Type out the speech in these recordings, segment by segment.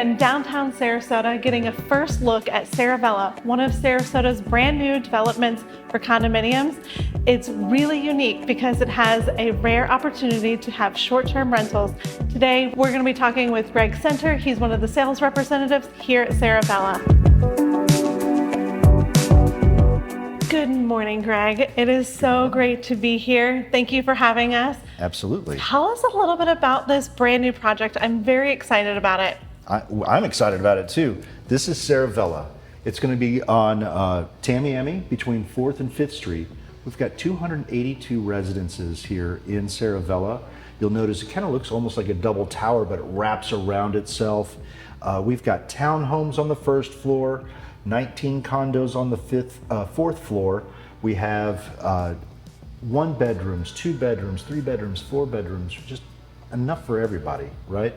in downtown Sarasota getting a first look at Saravela, one of Sarasota's brand new developments for condominiums. It's really unique because it has a rare opportunity to have short-term rentals. Today, we're going to be talking with Greg Center. He's one of the sales representatives here at Saravela. Good morning, Greg. It is so great to be here. Thank you for having us. Absolutely. Tell us a little bit about this brand new project. I'm very excited about it. I'm excited about it too. This is Saravela. It's going to be on Tamiami between 4th and 5th Street. We've got 282 residences here in Saravela. You'll notice it kind of looks almost like a double tower, but it wraps around itself. We've got townhomes on the first floor, 19 condos on the 4th floor. We have 1 bedrooms, 2 bedrooms, 3 bedrooms, 4 bedrooms, just enough for everybody, right?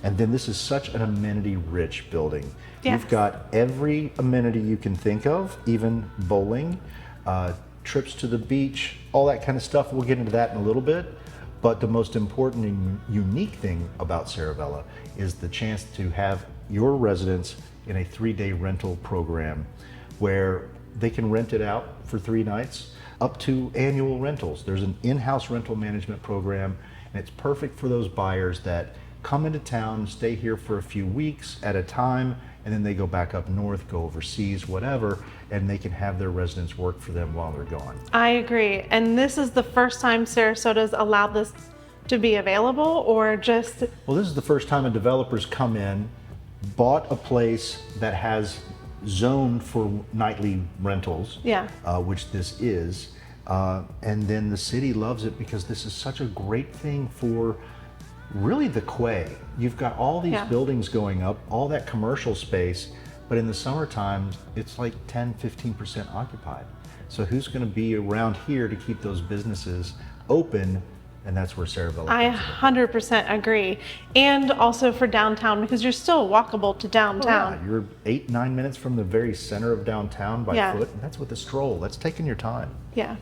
And then this is such an amenity-rich building. Yes. You've got every amenity you can think of, even bowling, trips to the beach, all that kind of stuff. We'll get into that in a little bit. But the most important and unique thing about Saravela is the chance to have your residents in a 3-day rental program where they can rent it out for 3 nights up to annual rentals. There's an in-house rental management program, and it's perfect for those buyers that come into town, stay here for a few weeks at a time, and then they go back up north, go overseas, whatever, and they can have their residents work for them while they're gone. I agree. And this is the first time Sarasota's allowed this to be available, or just... Well, this is the first time a developer's come in, bought a place that has zoned for nightly rentals, Yeah. Which this is, and then the city loves it because this is such a great thing for really the quay. You've got all these buildings going up, all that commercial space, but in the summertime, it's like 10-15% occupied. So who's going to be around here to keep those businesses open? And that's where Saravela I 100% agree. And also for downtown, because you're still walkable to downtown. Oh, yeah. You're 8-9 minutes from the very center of downtown by foot. And that's with a stroll. That's taking your time. Yeah.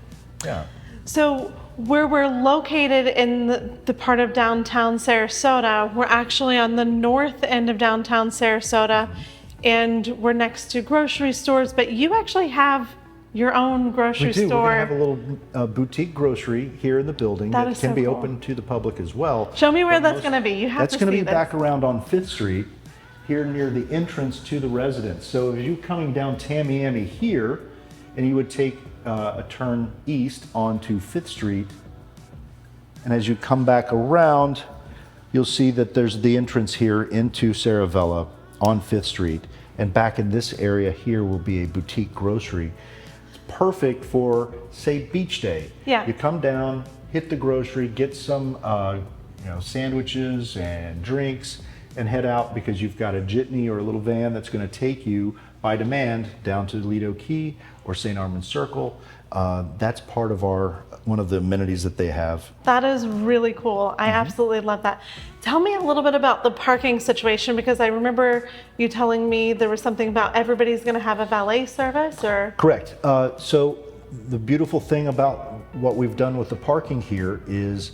Yeah. So where we're located in the part of downtown Sarasota, we're actually on the north end of downtown Sarasota, and we're next to grocery stores, but you actually have your own grocery we do. store. We're gonna have a little boutique grocery here in the building that can so be cool. Open to the public as well. Show me where that's going to be. You have That's to going to see be this. back around on 5th Street, here near the entrance to the residence. So if you're coming down Tamiami here, and you would take a turn east onto 5th Street, and as you come back around, you'll see that there's the entrance here into Saravela on 5th Street. And back in this area here will be a boutique grocery. It's perfect for, say, beach day. Yeah. You come down, hit the grocery, get some sandwiches and drinks, and head out because you've got a jitney or a little van that's going to take you by demand down to Lido Key or St. Armand Circle. That's part of one of the amenities that they have. That is really cool. I absolutely love that. Tell me a little bit about the parking situation, because I remember you telling me there was something about everybody's going to have a valet service, or? Correct. So the beautiful thing about what we've done with the parking here is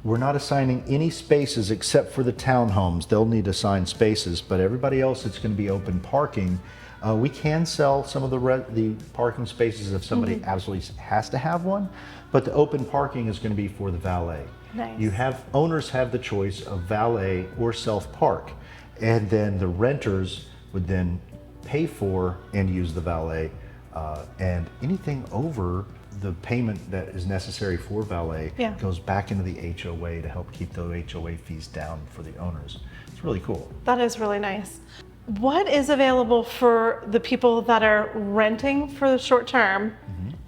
we're not assigning any spaces except for the townhomes. They'll need assigned spaces, but everybody else, it's going to be open parking. We can sell some of the parking spaces if somebody absolutely has to have one, but the open parking is going to be for the valet. Nice. Owners have the choice of valet or self-park, and then the renters would then pay for and use the valet, and anything over the payment that is necessary for valet goes back into the HOA to help keep the HOA fees down for the owners. It's really cool. That is really nice. What is available for the people that are renting for the short term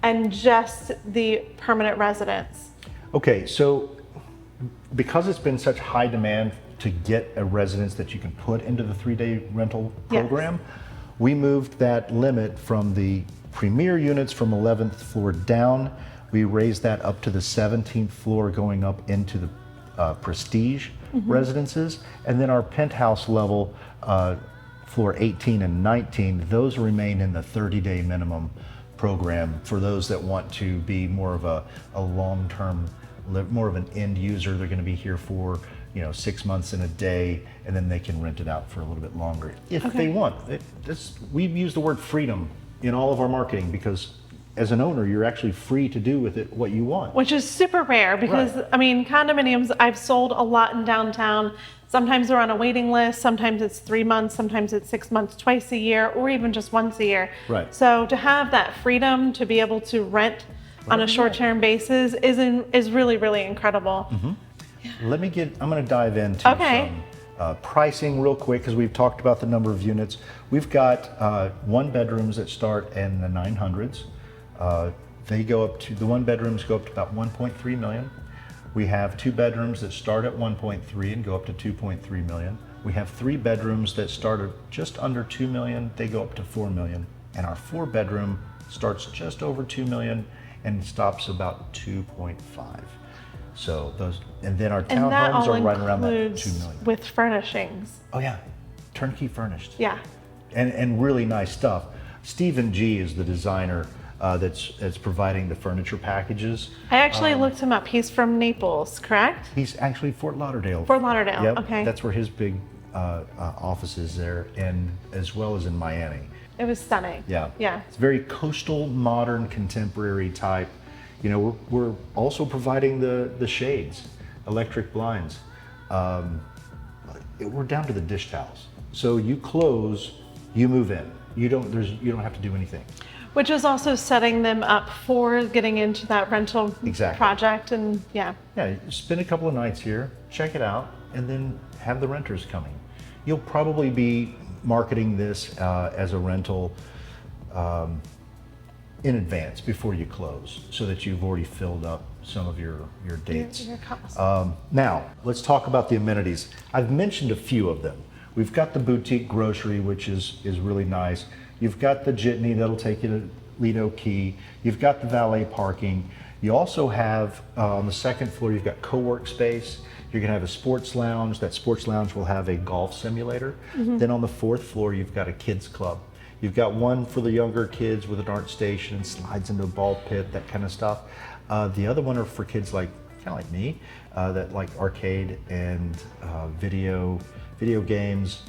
and just the permanent residents? Okay, so because it's been such high demand to get a residence that you can put into the 3-day rental program, we moved that limit from the premier units from 11th floor down. We raised that up to the 17th floor, going up into the prestige residences. And then our penthouse level, floor 18 and 19, those remain in the 30-day minimum program for those that want to be more of a long-term, more of an end user. They're going to be here for 6 months and a day, and then they can rent it out for a little bit longer if they want. We've used the word freedom in all of our marketing because as an owner, you're actually free to do with it what you want. Which is super rare because, Right. I mean, condominiums, I've sold a lot in downtown. Sometimes they're on a waiting list, sometimes it's 3 months, sometimes it's 6 months, twice a year, or even just once a year. Right. So to have that freedom to be able to rent on a short-term basis is really, really incredible. I'm going to dive into some pricing real quick because we've talked about the number of units. We've got one bedrooms that start in the 900s. The one bedrooms go up to about 1.3 million. We have two bedrooms that start at 1.3 and go up to 2.3 million. We have three bedrooms that start at just under 2 million. They go up to 4 million. And our four bedroom starts just over 2 million and stops about 2.5. So and then our And that townhomes all are right around that 2 includes million. with furnishings. Oh yeah, turnkey furnished. Yeah. And really nice stuff. Stephen G is the designer that's providing the furniture packages. I actually looked him up. He's from Naples, correct? He's actually Fort Lauderdale. Fort Lauderdale, Yep, okay. that's where his big office is there, and as well as in Miami. It was stunning. Yeah. Yeah. It's very coastal, modern, contemporary type. We're also providing the shades, electric blinds. We're down to the dish towels. So you close, you move in. You don't have to do anything. Which is also setting them up for getting into that rental Exactly. project, and yeah. Yeah, spend a couple of nights here, check it out, and then have the renters coming. You'll probably be marketing this as a rental in advance before you close, so that you've already filled up some of your dates. Your costs. Now, let's talk about the amenities. I've mentioned a few of them. We've got the boutique grocery, which is really nice. You've got the jitney that'll take you to Lido Key. You've got the valet parking. You also have, on the second floor, you've got co-work space. You're gonna have a sports lounge. That sports lounge will have a golf simulator. Then on the fourth floor, you've got a kids club. You've got one for the younger kids with an art station, slides into a ball pit, that kind of stuff. The other one are for kids kind of like me, that like arcade and video games,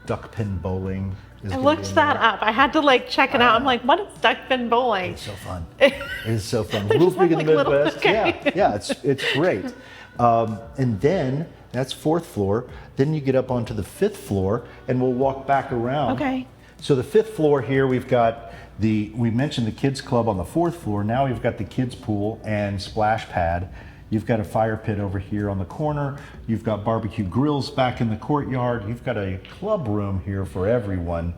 duck pin bowling. I looked that up. I had to check it out. I'm like, what is duck pin bowling? It's so fun. It is so fun. Real big in the little- Midwest. okay. Yeah, it's great. And then that's fourth floor. Then you get up onto the fifth floor, and we'll walk back around. Okay. So the fifth floor here, we've got we mentioned the kids club on the fourth floor. Now we've got the kids pool and splash pad. You've got a fire pit over here on the corner. You've got barbecue grills back in the courtyard. You've got a club room here for everyone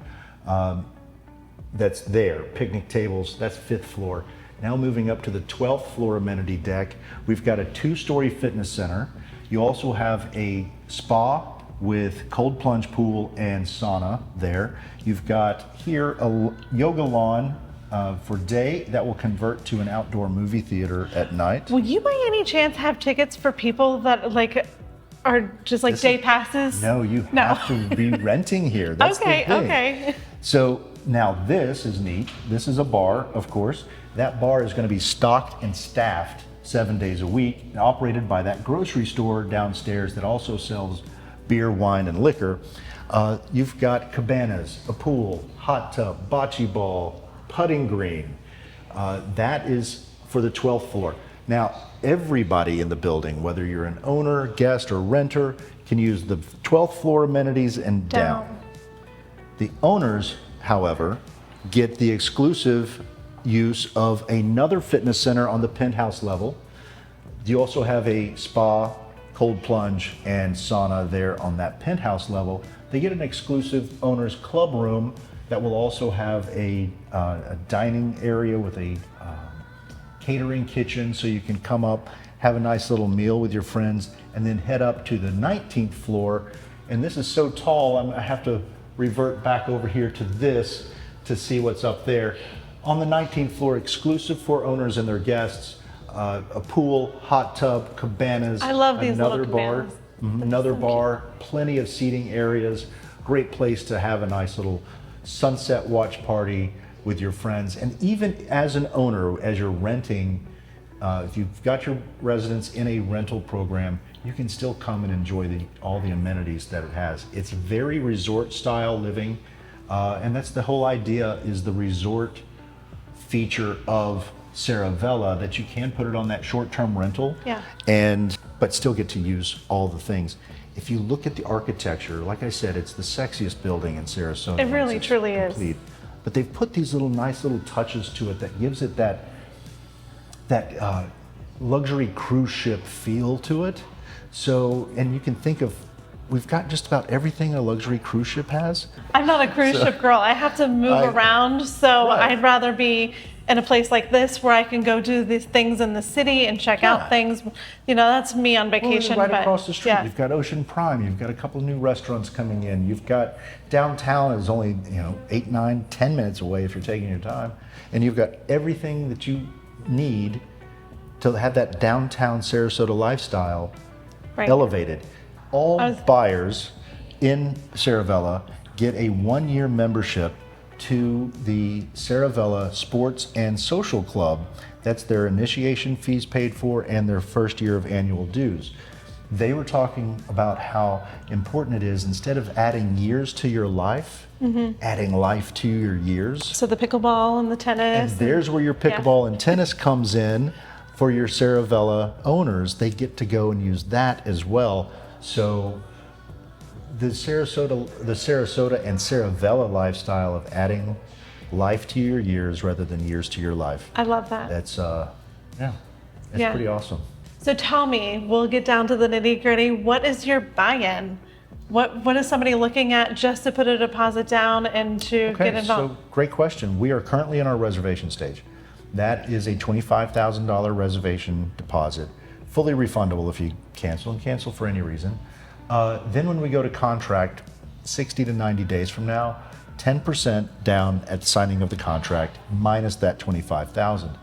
that's there. Picnic tables, that's fifth floor. Now moving up to the 12th floor amenity deck, we've got a 2-story fitness center. You also have a spa with cold plunge pool and sauna there. You've got here a yoga lawn for day that will convert to an outdoor movie theater at night. Will you by any chance have tickets for people that are just day passes? No, you have to be renting here. That's Okay, the thing. okay. So now this is neat. This is a bar, of course. That bar is going to be stocked and staffed 7 days a week, and operated by that grocery store downstairs that also sells beer, wine, and liquor. You've got cabanas, a pool, hot tub, bocce ball, putting green. That is for the 12th floor. Now, everybody in the building, whether you're an owner, guest, or renter, can use the 12th floor amenities and down. The owners, however, get the exclusive use of another fitness center on the penthouse level. You also have a spa, cold plunge, and sauna there on that penthouse level. They get an exclusive owner's club room that will also have a dining area with a catering kitchen, so you can come up, have a nice little meal with your friends, and then head up to the 19th floor. And this is so tall, I have to revert back over here to this to see what's up there. On the 19th floor, exclusive for owners and their guests, a pool, hot tub, cabanas. I love these another little bar, cabanas. another bar, plenty of seating areas. Great place to have a nice little sunset watch party with your friends. And even as an owner, as you're renting, If you've got your residence in a rental program, you can still come and enjoy all the amenities that it has. It's very resort style living, and that's the whole idea, is the resort feature of Saravela, that you can put it on that short-term rental, but still get to use all the things. If you look at the architecture, like I said, it's the sexiest building in Sarasota. It really, truly is. But they've put these nice little touches to it that gives it that luxury cruise ship feel to it. So, and you can think of, we've got just about everything a luxury cruise ship has. I'm not a cruise ship girl. I have to move around, so I'd rather be in a place like this where I can go do these things in the city and check out things. You know, that's me on vacation. Well, right across the street, you've got Ocean Prime. You've got a couple new restaurants coming in. You've got downtown is only 8, 9, 10 minutes away if you're taking your time, and you've got everything that you need to have that downtown Sarasota lifestyle elevated. All buyers in Saravela get a 1-year membership to the Saravela Sports and Social Club. That's their initiation fees paid for and their first year of annual dues. They were talking about how important it is, instead of adding years to your life, adding life to your years. So the pickleball and the tennis. And there's where your pickleball and tennis comes in for your Saravela owners. They get to go and use that as well. So the Sarasota and Saravela lifestyle of adding life to your years rather than years to your life. I love that. That's pretty awesome. So tell me, we'll get down to the nitty gritty. What is your buy-in? What is somebody looking at just to put a deposit down and to get involved? So great question. We are currently in our reservation stage. That is a $25,000 reservation deposit, fully refundable if you cancel for any reason. Then when we go to contract, 60 to 90 days from now, 10% down at signing of the contract minus that $25,000.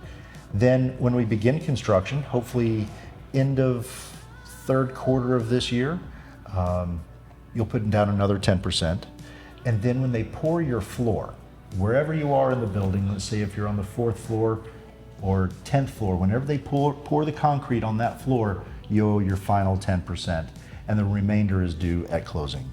Then when we begin construction, hopefully end of third quarter of this year, you'll put down another 10%. And then when they pour your floor, wherever you are in the building, let's say if you're on the 4th floor or 10th floor, whenever they pour the concrete on that floor, you owe your final 10%. And the remainder is due at closing.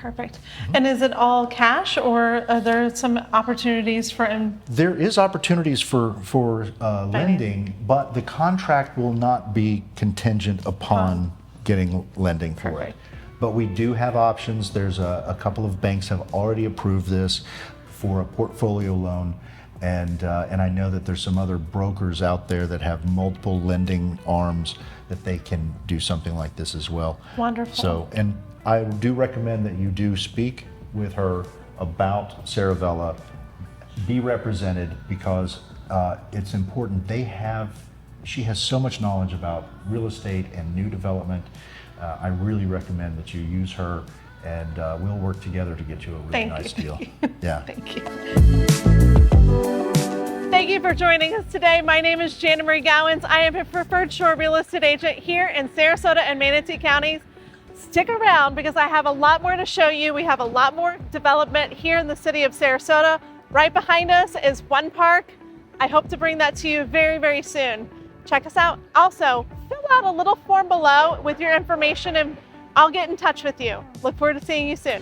Perfect. And is it all cash, or are there some opportunities for? There is opportunities for lending, but the contract will not be contingent upon getting lending for it. But we do have options. There's a couple of banks have already approved this for a portfolio loan. And I know that there's some other brokers out there that have multiple lending arms that they can do something like this as well. Wonderful. So, and I do recommend that you do speak with her about Saravela, be represented, because it's important. She has so much knowledge about real estate and new development. I really recommend that you use her, and we'll work together to get you a really nice deal. Yeah. Thank you. Thank you for joining us today. My name is Jana Marie Gowans. I am a preferred shore real estate agent here in Sarasota and Manatee counties. Stick around because I have a lot more to show you. We have a lot more development here in the city of Sarasota. Right behind us is one park. I hope to bring that to you very, very soon. Check us out. Also, fill out a little form below with your information and I'll get in touch with you. Look forward to seeing you soon.